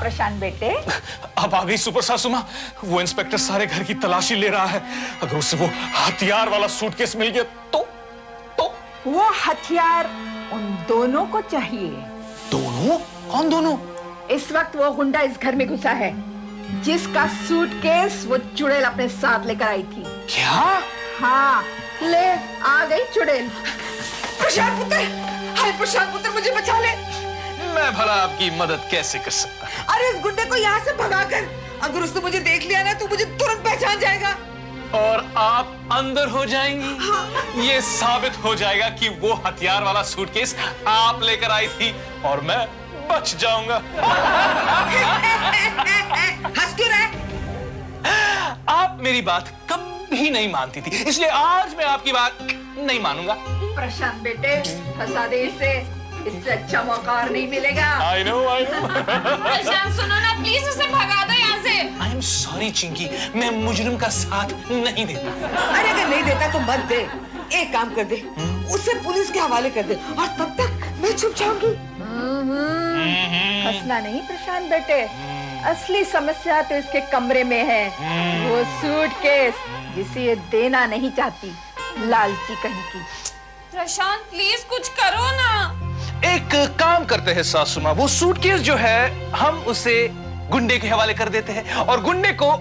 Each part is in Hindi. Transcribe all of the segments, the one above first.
प्रशांत बेटे? अब आ गई सुपर सासू माँ। वो इंस्पेक्टर सारे घर की तलाशी ले रहा है। अगर उसे वो हथियार वाला सूटकेस मिल गया तो वो हथियार उन दोनों को चाहिए। दोनों? कौन दोनों? इस वक्त वो गुंडा इस घर में घुसा है जिसका सूटकेस वो चुड़ैल अपने साथ लेकर आई थी। क्या? हाँ, ले आ गई चुड़ैल। प्रशांत पुत्र, हाय प्रशांत पुत्र, मुझे बचा ले। मैं भला आपकी मदद कैसे कर सकता? अरे इस गुंडे को यहाँ से भगाकर, अगर उसने मुझे देख लिया ना तो मुझे तुरंत पहचान जाएगा और आप अंदर हो जाएंगी। हाँ। ये साबित हो जाएगा कि वो हथियार वाला सूटकेस आप लेकर आई थी और मैं बच जाऊंगा। हंस क्यों रहा है? आप मेरी बात कभी नहीं मानती थी, इसलिए आज मैं आपकी बात नहीं मानूंगा। प्रशांत बेटे, फंसा दे इसे, इससे अच्छा मौका और नहीं मिलेगा। I know. प्रशांत सुनो ना, प्लीज उसे भगा दो यहाँ से। I am sorry चिंकी, मैं मुजरिम का साथ नहीं देता। अरे अगर नहीं देता तो मत दे। एक काम कर दे, उसे पुलिस के हवाले कर दे और तब तक मैं छुप जाऊंगी। हंसना नहीं प्रशांत बेटे, असली समस्या तो इसके कमरे में है। वो सूटकेस जिसे ये देना नहीं चाहती, लालची कहीं की। प्रशांत प्लीज कुछ करो ना। एक काम करते हैं सासू माँ, वो सूटकेस जो है हम उसे गुंडे के हवाले कर देते हैं और गुंडे को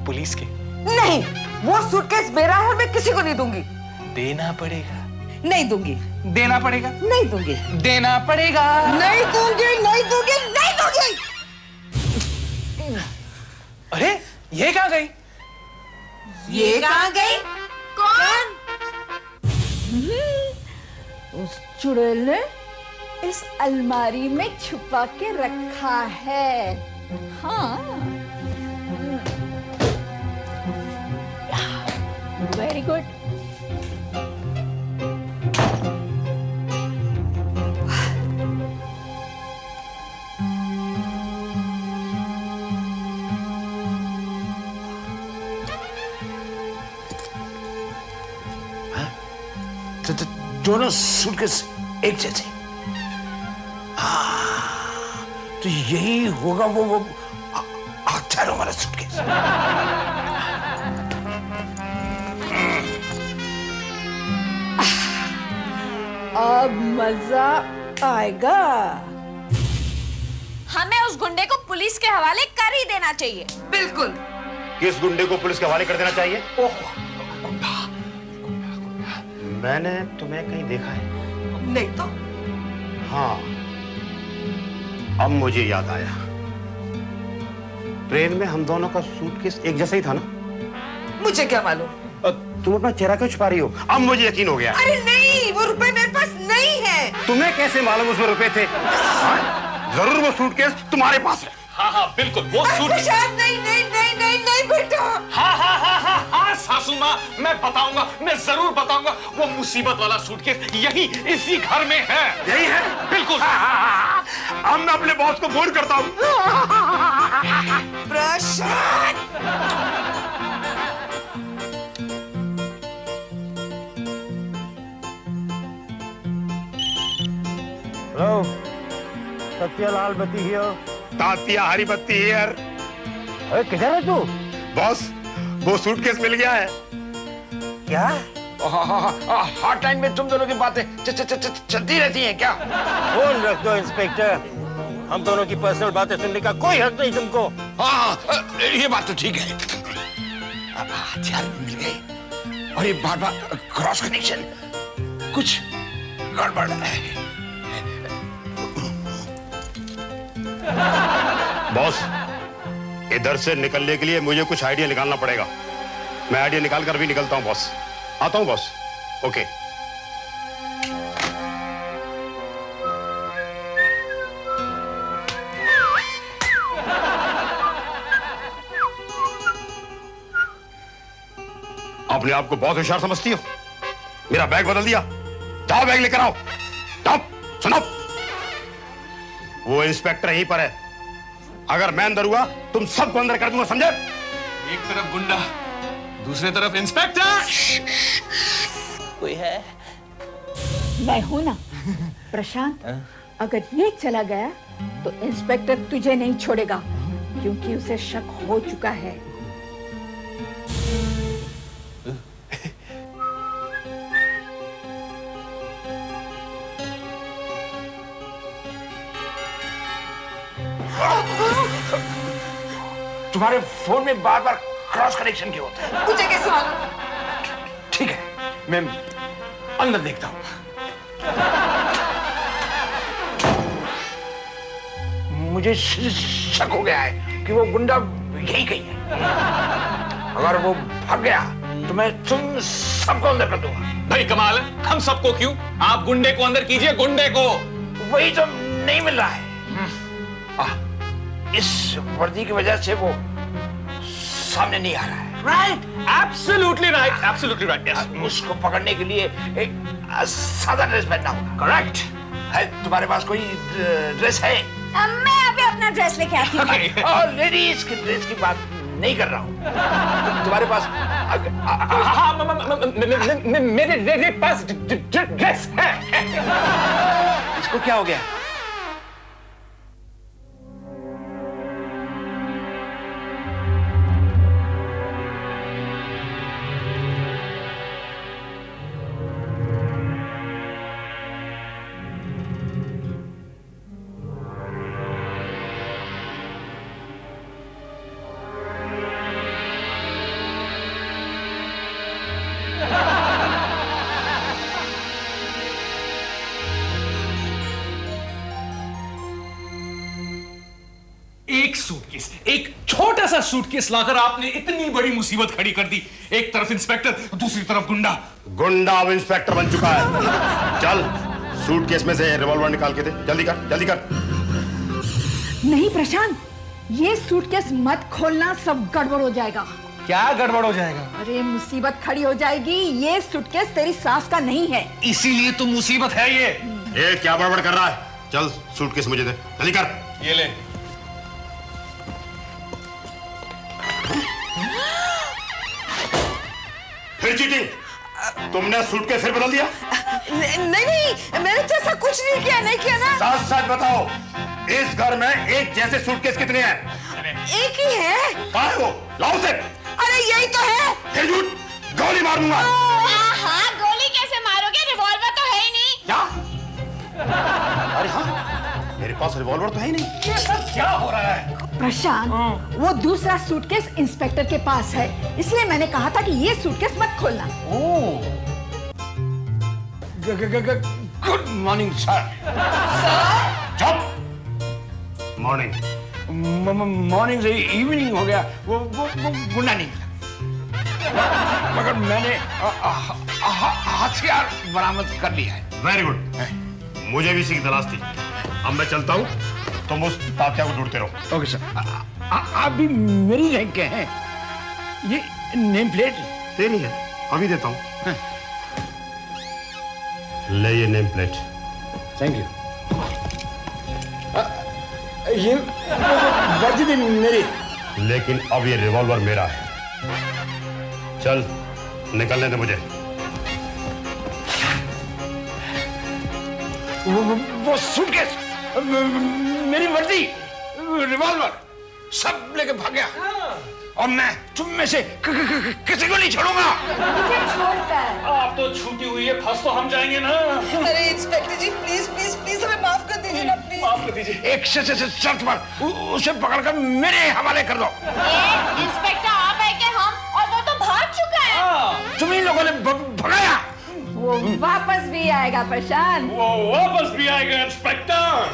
पुलिस के। नहीं, वो सूटकेस मेरा है, मैं किसी को नहीं दूंगी। देना पड़ेगा। नहीं दूंगी। देना पड़ेगा। नहीं दूंगी। देना पड़ेगा। नहीं दूंगी, नहीं दूंगी, नहीं दूंगी। अरे ये कहाँ गई? ये कहाँ गई? कौन? उस चुड़ैल ने इस अलमारी में छुपा के रखा है। हाँ, वेरी गुड। दोनों सूटकेस एक जैसे। तो यही होगा वो हथियारों वाला सूटकेस। अब मजा आएगा। हमें उस गुंडे को पुलिस के हवाले कर ही देना चाहिए। बिल्कुल। किस गुंडे को पुलिस के हवाले कर देना चाहिए? मैंने तुम्हें कहीं देखा है? नहीं तो? हाँ, अब मुझे याद आया। ट्रेन में हम दोनों का सूटकेस एक जैसा ही था ना? मुझे क्या मालूम? तुम अपना चेहरा क्यों छुपा रही हो? अब मुझे यकीन हो गया। अरे नहीं, वो रुपए मेरे पास नहीं है। तुम्हें कैसे मालूम उसमें रुपए थे? हाँ? जरूर वो सूटकेस तुम्हारे पास है। हाँ बिल्कुल, वो सूटकेस। नहीं नहीं नहीं नहीं नहीं बेटा। हाँ सासू माँ, मैं बताऊंगा, मैं जरूर बताऊंगा। वो मुसीबत वाला सूटकेस यही इसी घर में है। यही है? बिल्कुल। अब मैं अपने बॉस को फोन करता हूँ। प्रशांत! हेलो, सत्यलाल बत्ती हियर। तातिया हरी बत्ती हियर। अरे किधर है तू? बॉस, वो सूटकेस मिल गया है। क्या? हॉटलाइन में तुम दोनों की बातें चलती रहती हैं क्या? फोन रख दो इंस्पेक्टर, हम दोनों की पर्सनल बातें सुनने का कोई हक नहीं तुमको। हाँ, ये बात तो ठीक है। हथियार मिल गए और ये बार बार क्रॉस कनेक्शन, कुछ गड़बड़ है। बॉस, इधर से निकलने के लिए मुझे कुछ आइडिया निकालना पड़ेगा। मैं आइडिया निकाल कर भी निकलता हूं बॉस। आता हूं बॉस। ओके। अपने आप को बहुत होशियार समझती हो? मेरा बैग बदल दिया। जाओ बैग लेकर आओ। जाओ, सुनो, वो इंस्पेक्टर यहीं पर है। अगर मैं अंदर हुआ तुम सबको अंदर कर दूंगा, समझे? एक तरफ गुंडा, दूसरी तरफ इंस्पेक्टर। मैं हूं ना प्रशांत, अगर ये चला गया तो इंस्पेक्टर तुझे नहीं छोड़ेगा, क्योंकि उसे शक हो चुका है। तुम्हारे फोन में बार बार क्रॉस कनेक्शन क्यों होता है? मुझे कैसे मालूम? ठीक है, मैं अंदर देखता हूं। मुझे शक हो गया है कि वो गुंडा यही कहीं है। अगर वो भाग गया तो मैं तुम सबको अंदर कर दूंगा। भाई कमाल है, हम सबको क्यों? आप गुंडे को अंदर कीजिए, गुंडे को। वही तो नहीं मिल रहा है। इस वर्दी की वजह से वो सामने नहीं आ रहा है। Right, absolutely right, absolutely right. Yes, उसको पकड़ने के लिए एक सादा ड्रेस पहनना होगा। करेक्ट है तुम्हारे पास कोई ड्रेस है? मैं अभी अपना ड्रेस लेके आती हूँ। और लेडीज की ड्रेस की बात नहीं कर रहा हूँ। तुम्हारे पास मेरे पास ड्रेस है। इसको क्या हो गया? एक सूटकेस, एक छोटा सा सूटकेस लाकर आपने इतनी बड़ी मुसीबत खड़ी कर दी। एक तरफ इंस्पेक्टर, दूसरी तरफ गुंडा। गुंडा अब इंस्पेक्टर बन चुका है। चल सूटकेस में से रिवॉल्वर निकाल के दे, जल्दी कर, जल्दी कर। नहीं प्रशांत, ये सूटकेस मत खोलना, सब गड़बड़ हो जाएगा। क्या गड़बड़ हो जाएगा? अरे मुसीबत खड़ी हो जाएगी। ये सूटकेस तेरी सास का नहीं है। इसीलिए तो मुसीबत है ये। क्या बड़बड़ कर रहा है? चल सूटकेस मुझे दे, जल्दी कर। ये ले। फिर चीटिंग? तुमने सूटकेस फिर बदल दिया? नहीं, मैंने तो ऐसा कुछ नहीं किया, नहीं किया ना। सच सच बताओ, इस घर में एक जैसे सूटकेस कितने हैं? एक ही है। कहाँ है वो? लाओ उसे। अरे यही तो है। फिर झूठ, गोली मार दूंगा। हाँ, गोली कैसे मारोगे? रिवॉल्वर तो है ही नहीं। क्या? अरे हाँ, मेरे पास रिवॉल्वर तो है ही नहीं। ये सब क्या हो रहा है? प्रशांत, वो दूसरा सूटकेस इंस्पेक्टर के पास है, इसलिए मैंने कहा था कि ये सूटकेस मत खोलना। Good morning sir. चुप। मॉर्निंग। मॉर्निंग से इवनिंग हो गया। वो गुंडा नहीं मिला, मगर मैंने हथियार बरामद कर लिया है। वेरी गुड, मुझे भी इसी की तलाश थी। अब मैं चलता हूँ, तुम उस तात्या को ढूंढते रहो। Okay sir. आप भी मेरी रैंक के हैं। ये नेम प्लेट तेरी है, अभी देता हूँ। ले ये नेम प्लेट। Thank you. ये वर्दी भी मेरी। लेकिन अब ये रिवॉल्वर मेरा है। चल निकलने दे मुझे। वो सूटकेस, मेरी वर्दी, रिवॉल्वर सब लेके भाग गया। और मैं तुम में से किसी को नहीं छोड़ूंगा। मुझे छोड़कर। आप तो छूटी हुई है, फंस तो हम जाएंगे ना। अरे inspector ji, please please please हमें माफ कर दीजिए ना, प्लीज। माफ कर दीजिए। एक से शर्त पर उसे पकड़कर मेरे हवाले कर दो। इंस्पेक्टर आप है कि हम, और वो तो भाग चुका है। तुम इन लोगों ने भगाया। वो वापस भी आएगा प्रशांत। वो वापस भी आएगा इंस्पेक्टर।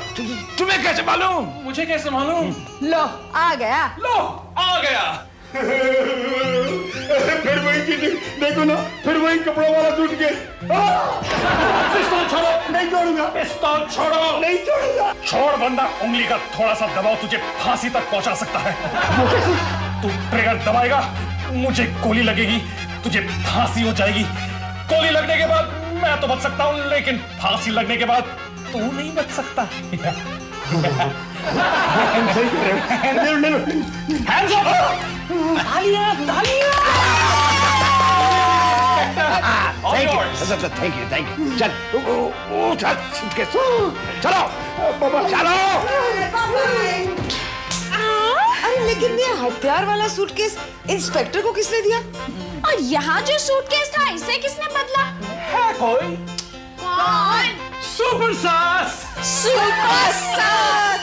तुम्हें कैसे मालूम? मुझे कैसे मालूम? लो आ गया। लो आ गया। फिर वही चीटिंग, देखो ना, फिर वही कपड़ा वाला सूटकेस। पिस्तौल छोड़ो। नहीं छोड़ूंगा, पिस्तौल छोड़ो। नहीं छोड़ूंगा। छोड़ वरना उंगली का थोड़ा सा दबाव तुझे फांसी तक पहुंचा सकता है। तू ट्रिगर दबाएगा, मुझे गोली लगेगी, तुझे फांसी हो जाएगी। गोली लगने के बाद मैं तो बच सकता हूं, लेकिन फांसी लगने के बाद तू नहीं बच सकता। Hands up! तालियां, तालियां! थैंक यू चल उठा सूटकेस चलो चलो अरे लेकिन ये हथियार वाला सूटकेस इंस्पेक्टर को किसने दिया? और यहाँ जो सूटकेस था इसे किसने बदला? है कोई कौन? सुपर सास सुपर सास।